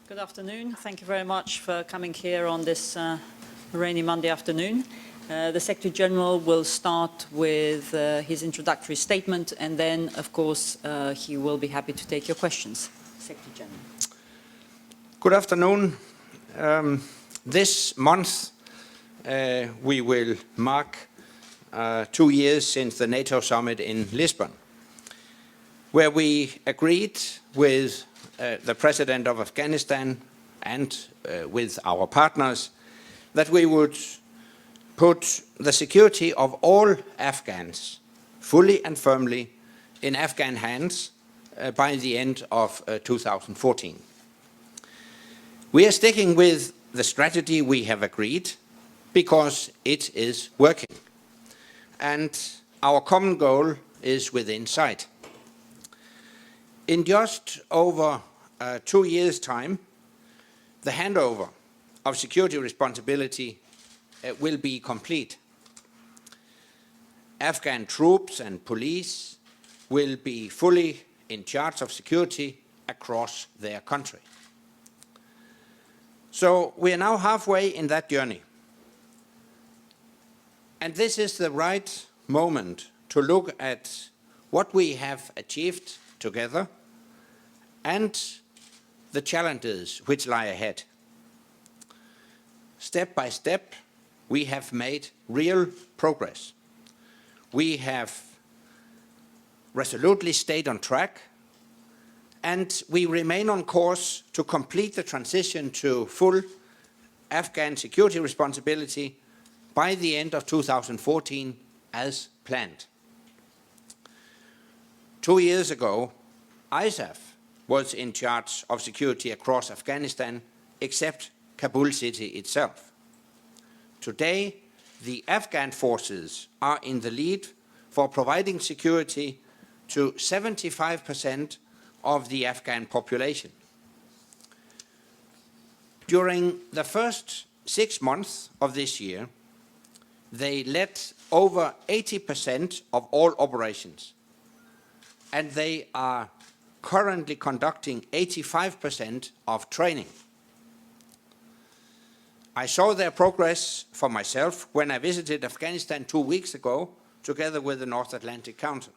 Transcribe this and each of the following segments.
Good afternoon. Thank you very much for coming here on this rainy Monday afternoon. The Secretary General will start with his introductory statement, and then, of course, he will be happy to take your questions. Secretary General. Good afternoon. This month we will mark 2 years since the NATO summit in Lisbon, where we agreed with the President of Afghanistan and with our partners that we would put the security of all Afghans fully and firmly in Afghan hands by the end of 2014. We are sticking with the strategy we have agreed because it is working, and our common goal is within sight. In just over 2 years' time, the handover of security responsibility will be complete. Afghan troops and police will be fully in charge of security across their country. So we are now halfway in that journey. And this is the right moment to look at what we have achieved together and the challenges which lie ahead. Step by step, we have made real progress. We have resolutely stayed on track, and we remain on course to complete the transition to full Afghan security responsibility by the end of 2014 as planned. 2 years ago, ISAF was in charge of security across Afghanistan, except Kabul city itself. Today, the Afghan forces are in the lead for providing security to 75% of the Afghan population. During the first 6 months of this year, they led over 80% of all operations, and they are currently conducting 85% of training. I saw their progress for myself when I visited Afghanistan 2 weeks ago, together with the North Atlantic Council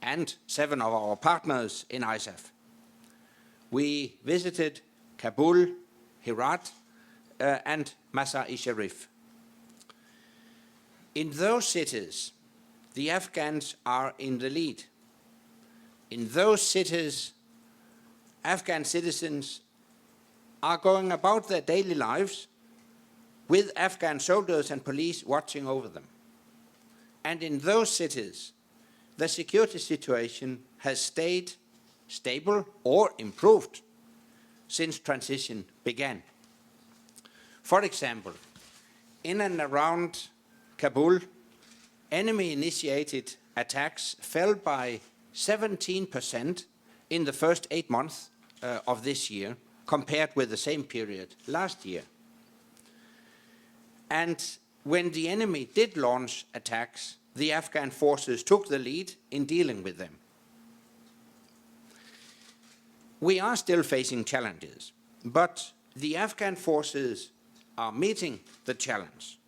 and 7 of our partners in ISAF. We visited Kabul, Herat, and Mazar-i-Sharif. In those cities, the Afghans are in the lead. In those cities, Afghan citizens are going about their daily lives with Afghan soldiers and police watching over them. And in those cities, the security situation has stayed stable or improved since transition began. For example, in and around Kabul, enemy-initiated attacks fell by 17% in the first 8 months of this year, compared with the same period last year. And when the enemy did launch attacks, the Afghan forces took the lead in dealing with them. We are still facing challenges, but the Afghan forces are meeting the challenge.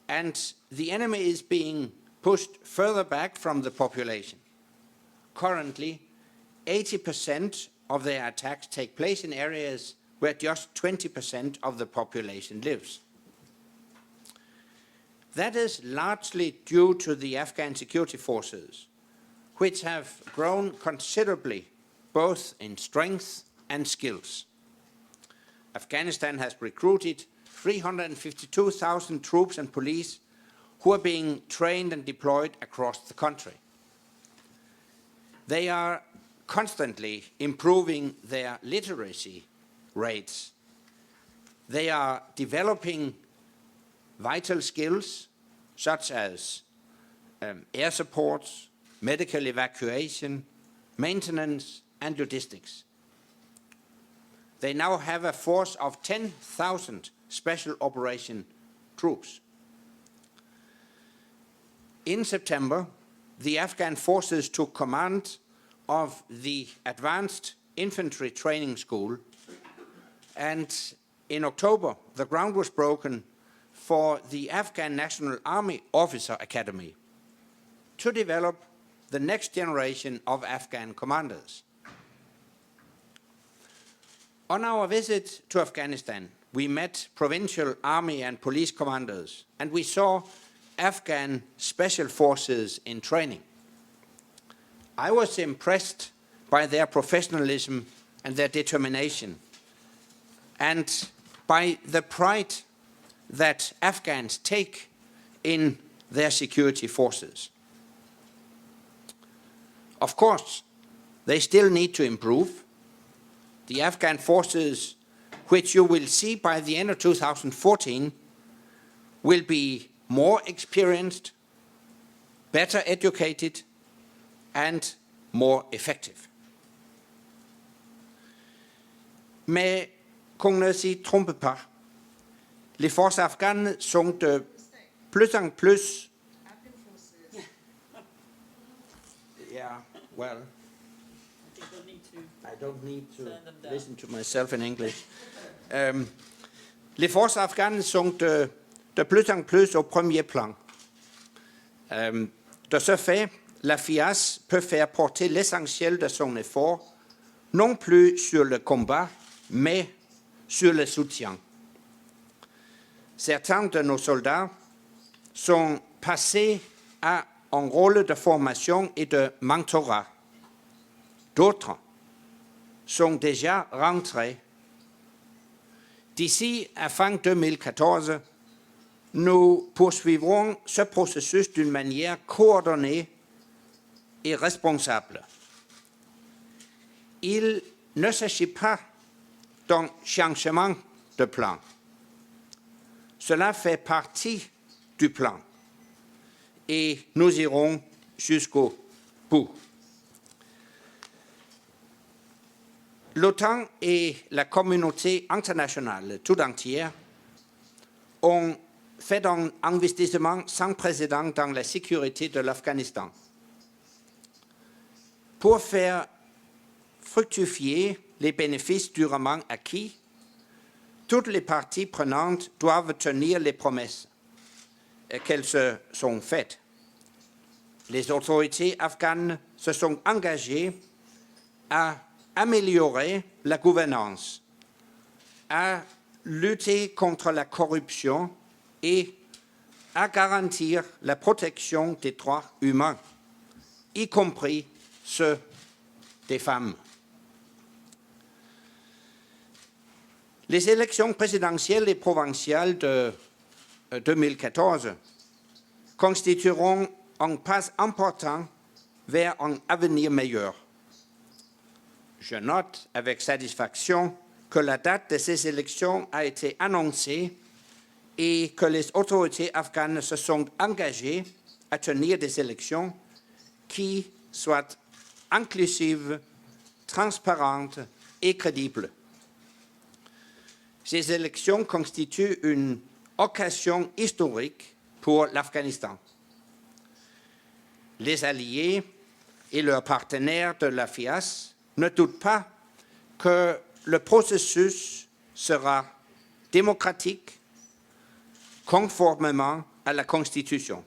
And the enemy is being pushed further back from the population. Currently, 80% of their attacks take place in areas where just 20% of the population lives. That is largely due to the Afghan security forces, which have grown considerably, both in strength and skills. Afghanistan has recruited 352,000 troops and police who are being trained and deployed across the country. They are constantly improving their literacy rates. They are developing vital skills such as air support, medical evacuation, maintenance, and logistics. They now have a force of 10,000 special operation troops. In September, the Afghan forces took command of the Advanced Infantry Training School And in October, the ground was broken for the Afghan National Army Officer Academy to develop the next generation of Afghan commanders. On our visit to Afghanistan, we met provincial army and police commanders, and we saw Afghan special forces in training. I was impressed by their professionalism and their determination, and by the pride that Afghans take in their security forces. Of course, they still need to improve. The Afghan forces, which you will see by the end of 2014, will be more experienced, better educated, and more effective. Mais qu'on ne s'y trompe pas, les forces afghanes sont de plus en plus... Yeah, well, I don't need to listen to myself in English. Les forces afghanes sont de plus en plus au premier plan. De ce fait, la FIAS peut faire porter l'essentiel de son effort, non plus sur le combat, mais sur le soutien. Certains de nos soldats sont passés à un rôle de formation et de mentorat. D'autres sont déjà rentrés. D'ici à fin 2014, nous poursuivrons ce processus d'une manière coordonnée et responsable. Il ne s'agit pas d'un changement de plan. Cela fait partie du plan et nous irons jusqu'au bout. L'OTAN et la communauté internationale tout entière ont fait un investissement sans précédent dans la sécurité de l'Afghanistan. Pour faire fructifier les bénéfices durement acquis, toutes les parties prenantes doivent tenir les promesses qu'elles se sont faites. Les autorités afghanes se sont engagées à améliorer la gouvernance, à lutter contre la corruption et à garantir la protection des droits humains, y compris ceux des femmes. Les élections présidentielles et provinciales de 2014 constitueront un pas important vers un avenir meilleur. Je note avec satisfaction que la date de ces élections a été annoncée et que les autorités afghanes se sont engagées à tenir des élections qui soient inclusives, transparentes et crédibles. Ces élections constituent une occasion historique pour l'Afghanistan. Les alliés et leurs partenaires de la FIAS ne doutent pas que le processus sera démocratique, conformément à la Constitution.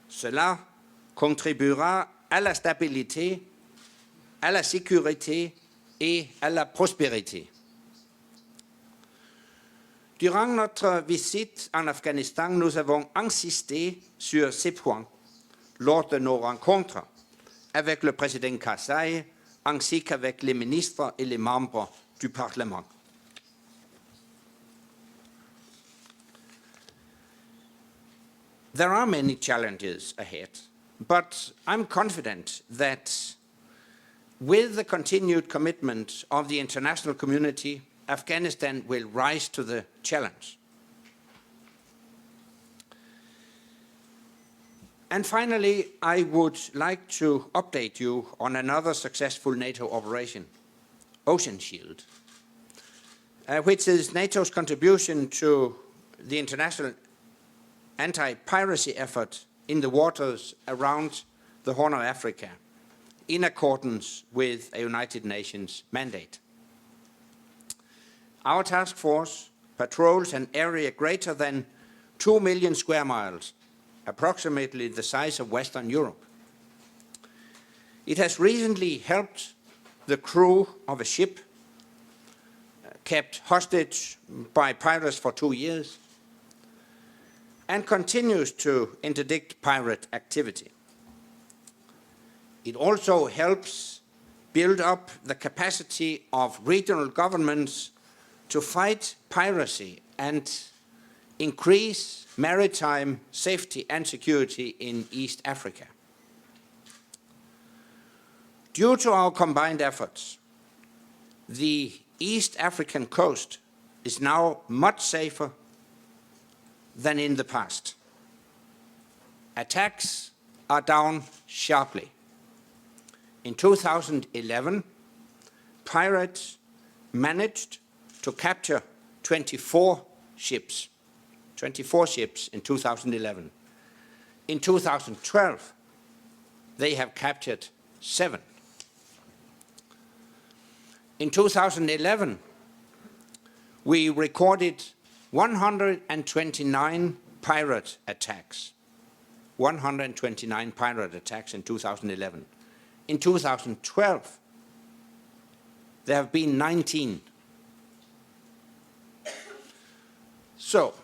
Cela contribuera à la stabilité, à la sécurité et à la prospérité. Durant notre visite en Afghanistan, nous avons insisté sur ces points lors de nos rencontres avec le président Karzai ainsi qu'avec les ministres et les membres du Parlement. There are many challenges ahead, but I'm confident that with the continued commitment of the international community, Afghanistan will rise to the challenge. And finally, I would like to update you on another successful NATO operation, Ocean Shield, which is NATO's contribution to the international anti-piracy effort in the waters around the Horn of Africa, in accordance with a United Nations mandate. Our task force patrols an area greater than 2 million square miles, approximately the size of Western Europe. It has recently helped the crew of a ship kept hostage by pirates for 2 years and continues to interdict pirate activity. It also helps build up the capacity of regional governments to fight piracy and increase maritime safety and security in East Africa. Due to our combined efforts, the East African coast is now much safer than in the past. Attacks are down sharply. In 2011, pirates managed to capture 24 ships in 2011. In 2012, they have captured 7. In 2011, we recorded 129 pirate attacks. 129 pirate attacks in 2011. In 2012, there have been 19. So,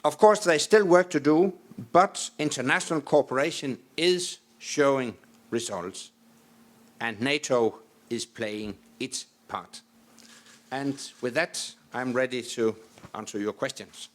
of course, there's still work to do, but international cooperation is showing results, and NATO is playing its part. And with that, I'm ready to answer your questions.